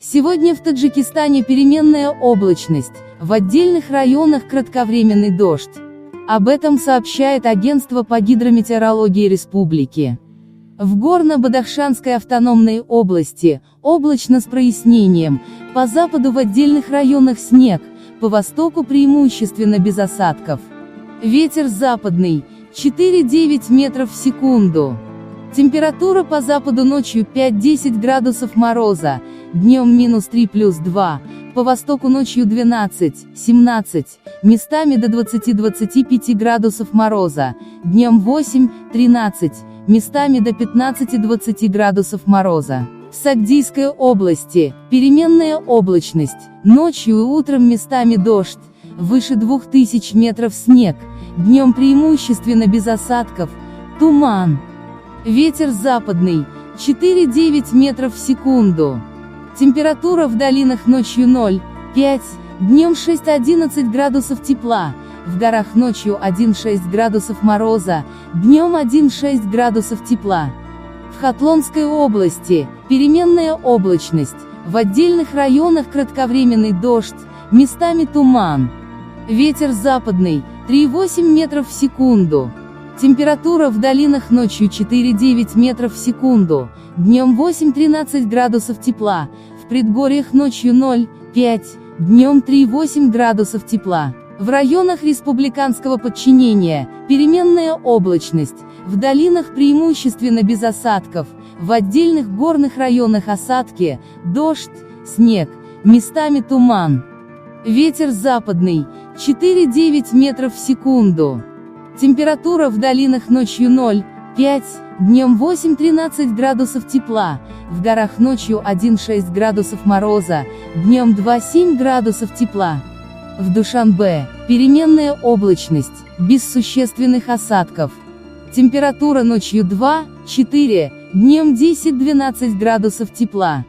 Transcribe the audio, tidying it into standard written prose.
Сегодня в Таджикистане переменная облачность, в отдельных районах кратковременный дождь. Об этом сообщает Агентство по гидрометеорологии республики. В Горно-Бадахшанской автономной области облачно с прояснением, по западу в отдельных районах снег, по востоку преимущественно без осадков. Ветер западный, 4–9 метров в секунду. Температура по западу ночью 5–10 градусов мороза, днем -3–2, по востоку ночью 12–17, местами до 20–25 градусов мороза, днем 8–13, местами до 15–20 градусов мороза. В Сагдийской области переменная облачность, ночью и утром местами дождь, выше 2000 метров снег, днем преимущественно без осадков, туман. Ветер западный, 4–9 метров в секунду. Температура в долинах ночью 0–5, днем 6–11 градусов тепла, в горах ночью 1–6 градусов мороза, днем 1–6 градусов тепла. В Хатлонской области переменная облачность, в отдельных районах кратковременный дождь, местами туман. Ветер западный, 3–8 метров в секунду. Температура в долинах ночью 4–9 метров в секунду, днем 8–13 градусов тепла, в предгорьях ночью 0–5, днем 3–8 градусов тепла. В районах республиканского подчинения переменная облачность, в долинах преимущественно без осадков, в отдельных горных районах осадки, дождь, снег, местами туман. Ветер западный, 4–9 метров в секунду. Температура в долинах ночью 0–5, днем 8–13 градусов тепла, в горах ночью 1–6 градусов мороза, днем 2–7 градусов тепла. В Душанбе переменная облачность, без существенных осадков. Температура ночью 2–4, днем 10–12 градусов тепла.